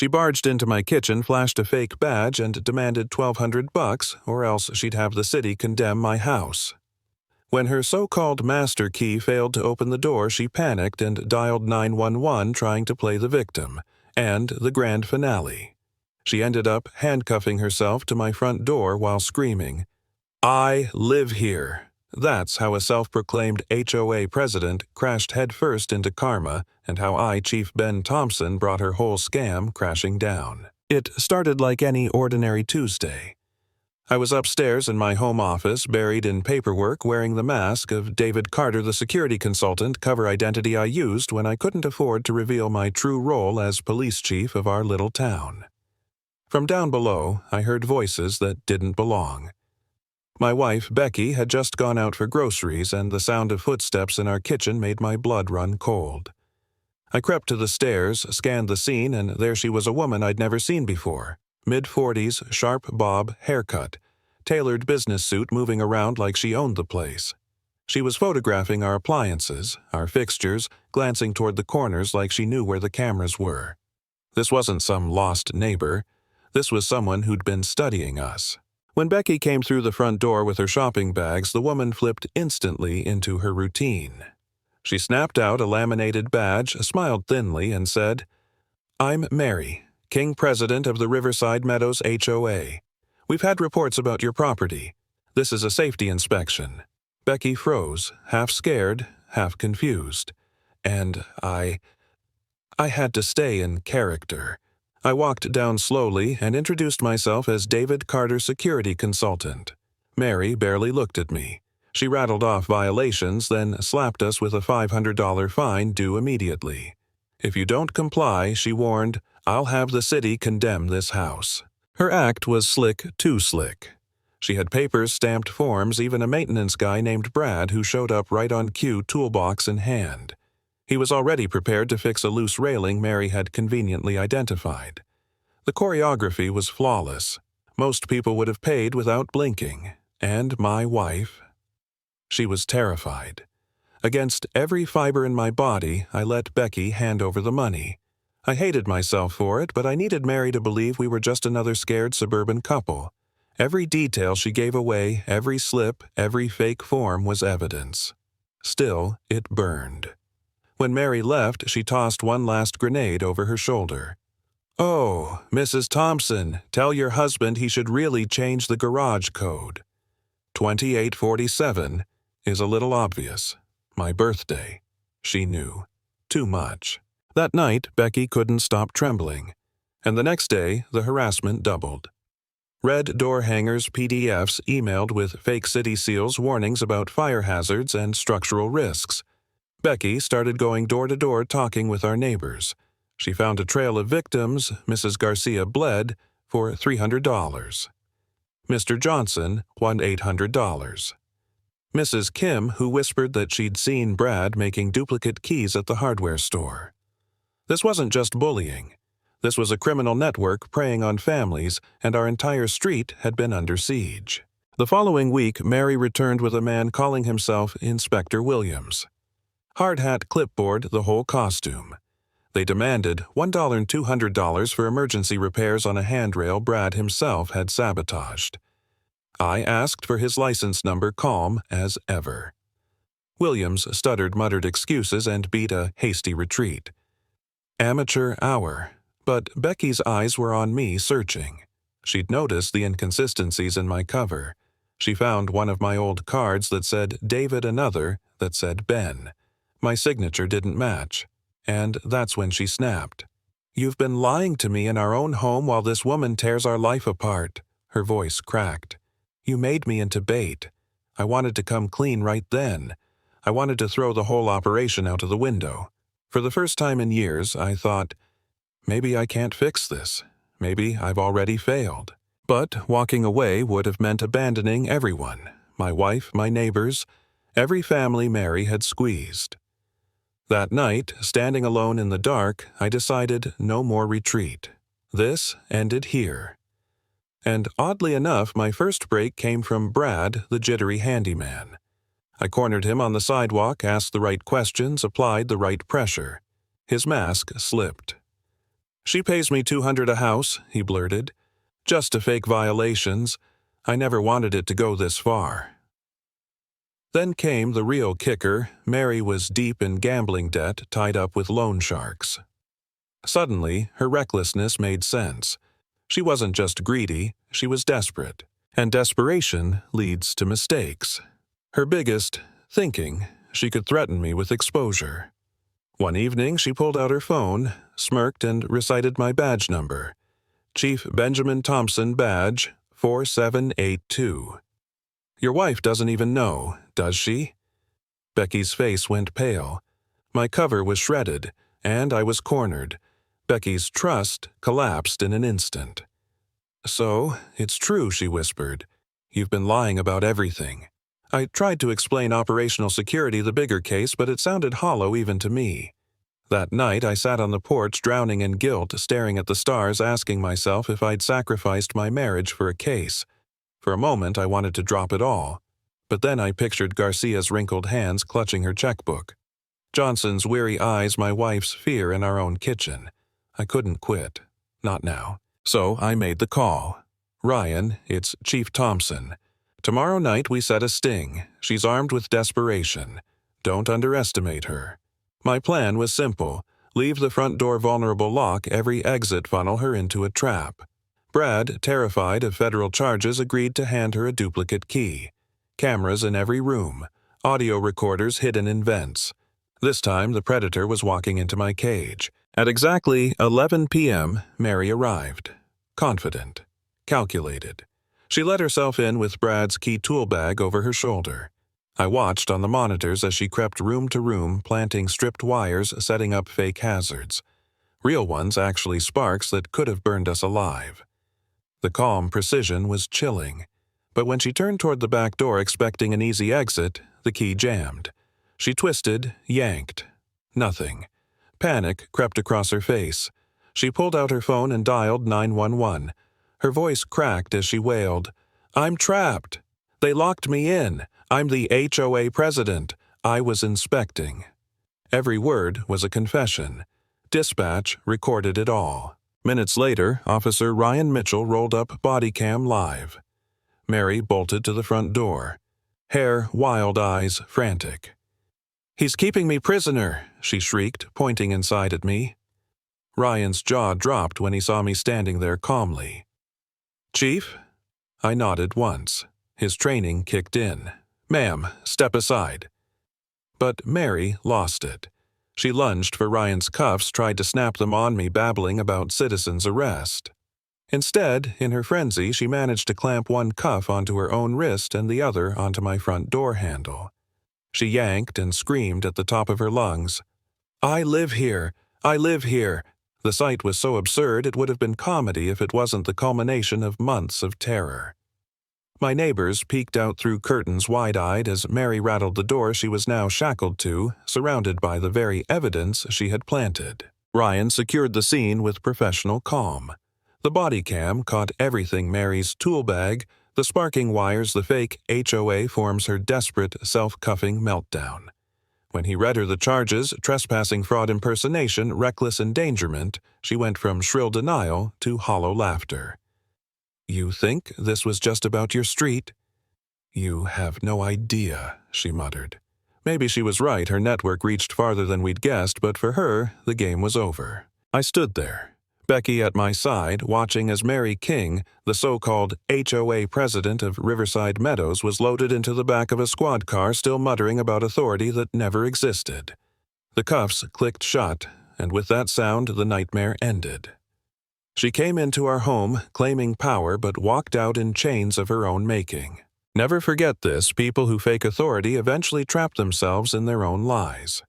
She barged into my kitchen, flashed a fake badge, and demanded $1,200 or else she'd have the city condemn my house. When her so-called master key failed to open the door, she panicked and dialed 911 trying to play the victim, and the grand finale. She ended up handcuffing herself to my front door while screaming, "I live here." That's how a self-proclaimed HOA president crashed headfirst into karma, and how I, Chief Ben Thompson, brought her whole scam crashing down. It started like any ordinary Tuesday. I was upstairs in my home office, buried in paperwork, wearing the mask of David Carter, the security consultant cover identity I used when I couldn't afford to reveal my true role as police chief of our little town. From down below, I heard voices that didn't belong. My wife, Becky, had just gone out for groceries, and the sound of footsteps in our kitchen made my blood run cold. I crept to the stairs, scanned the scene, and there she was, a woman I'd never seen before. Mid-40s, sharp bob, haircut, tailored business suit, moving around like she owned the place. She was photographing our appliances, our fixtures, glancing toward the corners like she knew where the cameras were. This wasn't some lost neighbor. This was someone who'd been studying us. When Becky came through the front door with her shopping bags, the woman flipped instantly into her routine. She snapped out a laminated badge, smiled thinly, and said, "I'm Mary, King President of the Riverside Meadows HOA. We've had reports about your property. This is a safety inspection." Becky froze, half scared, half confused. And I had to stay in character. I walked down slowly and introduced myself as David Carter, security consultant. Mary barely looked at me. She rattled off violations, then slapped us with a $500 fine due immediately. "If you don't comply," she warned, "I'll have the city condemn this house." Her act was slick, too slick. She had papers, stamped forms, even a maintenance guy named Brad who showed up right on cue, toolbox in hand. He was already prepared to fix a loose railing Mary had conveniently identified. The choreography was flawless. Most people would have paid without blinking. And my wife? She was terrified. Against every fiber in my body, I let Becky hand over the money. I hated myself for it, but I needed Mary to believe we were just another scared suburban couple. Every detail she gave away, every slip, every fake form was evidence. Still, it burned. When Mary left, she tossed one last grenade over her shoulder. "Oh, Mrs. Thompson, tell your husband he should really change the garage code. 2847 is a little obvious. My birthday." She knew. Too much. That night, Becky couldn't stop trembling. And the next day, the harassment doubled. Red door hangers, PDFs emailed with fake city seals, warnings about fire hazards and structural risks. Becky started going door to door talking with our neighbors. She found a trail of victims. Mrs. Garcia bled for $300. Mr. Johnson won $800. Mrs. Kim, who whispered that she'd seen Brad making duplicate keys at the hardware store. This wasn't just bullying. This was a criminal network preying on families, and our entire street had been under siege. The following week, Mary returned with a man calling himself Inspector Williams. Hard hat, clipboard, the whole costume. They demanded $1 and $200 for emergency repairs on a handrail Brad himself had sabotaged. I asked for his license number, calm as ever. Williams stuttered muttered excuses and beat a hasty retreat. Amateur hour. But Becky's eyes were on me, searching. She'd noticed the inconsistencies in my cover. She found one of my old cards that said David, another that said Ben. My signature didn't match. And that's when she snapped. "You've been lying to me in our own home while this woman tears our life apart." Her voice cracked. "You made me into bait. I wanted to come clean right then. I wanted to throw the whole operation out of the window. For the first time in years, I thought, maybe I can't fix this. Maybe I've already failed." But walking away would have meant abandoning everyone. My wife, my neighbors, every family Mary had squeezed. That night, standing alone in the dark, I decided no more retreat. This ended here. And oddly enough, my first break came from Brad, the jittery handyman. I cornered him on the sidewalk, asked the right questions, applied the right pressure. His mask slipped. "She pays me $200 a house," he blurted. "Just to fake violations. I never wanted it to go this far." Then came the real kicker. Mary was deep in gambling debt, tied up with loan sharks. Suddenly, her recklessness made sense. She wasn't just greedy, she was desperate. And desperation leads to mistakes. Her biggest, thinking she could threaten me with exposure. One evening, she pulled out her phone, smirked, and recited my badge number. Chief Benjamin Thompson Badge 4782. "Your wife doesn't even know, does she?" Becky's face went pale. My cover was shredded, and I was cornered. Becky's trust collapsed in an instant. "So, it's true," she whispered. "You've been lying about everything." I tried to explain operational security, the bigger case, but it sounded hollow even to me. That night, I sat on the porch drowning in guilt, staring at the stars, asking myself if I'd sacrificed my marriage for a case. For a moment, I wanted to drop it all. But then I pictured Garcia's wrinkled hands clutching her checkbook, Johnson's weary eyes, my wife's fear in our own kitchen. I couldn't quit. Not now. So I made the call. "Ryan, it's Chief Thompson. Tomorrow night we set a sting. She's armed with desperation. Don't underestimate her." My plan was simple. Leave the front door vulnerable lock, every exit funnel her into a trap. Brad, terrified of federal charges, agreed to hand her a duplicate key. Cameras in every room. Audio recorders hidden in vents. This time the predator was walking into my cage. At exactly 11 p.m., Mary arrived. Confident. Calculated. She let herself in with Brad's key tool bag over her shoulder. I watched on the monitors as she crept room to room, planting stripped wires, setting up fake hazards. Real ones, actually sparks that could have burned us alive. The calm precision was chilling. But when she turned toward the back door expecting an easy exit, the key jammed. She twisted, yanked. Nothing. Panic crept across her face. She pulled out her phone and dialed 911. Her voice cracked as she wailed, "I'm trapped. They locked me in. I'm the HOA president. I was inspecting." Every word was a confession. Dispatch recorded it all. Minutes later, Officer Ryan Mitchell rolled up body cam live. Mary bolted to the front door. Hair, wild eyes, frantic. "He's keeping me prisoner," she shrieked, pointing inside at me. Ryan's jaw dropped when he saw me standing there calmly. "Chief?" I nodded once. His training kicked in. "Ma'am, step aside." But Mary lost it. She lunged for Ryan's cuffs, tried to snap them on me, babbling about citizen's arrest. Instead, in her frenzy, she managed to clamp one cuff onto her own wrist and the other onto my front door handle. She yanked and screamed at the top of her lungs, "I live here! I live here!" The sight was so absurd it would have been comedy if it wasn't the culmination of months of terror. My neighbors peeked out through curtains wide-eyed as Mary rattled the door she was now shackled to, surrounded by the very evidence she had planted. Ryan secured the scene with professional calm. The body cam caught everything: Mary's tool bag, the sparking wires, the fake HOA forms, her desperate, self-cuffing meltdown. When he read her the charges, trespassing, fraud, impersonation, reckless endangerment, she went from shrill denial to hollow laughter. "You think this was just about your street?" "You have no idea," she muttered. Maybe she was right, her network reached farther than we'd guessed, but for her, the game was over. I stood there, Becky at my side, watching as Mary King, the so-called HOA president of Riverside Meadows, was loaded into the back of a squad car, still muttering about authority that never existed. The cuffs clicked shut, and with that sound, the nightmare ended. She came into our home, claiming power, but walked out in chains of her own making. Never forget this: people who fake authority eventually trap themselves in their own lies.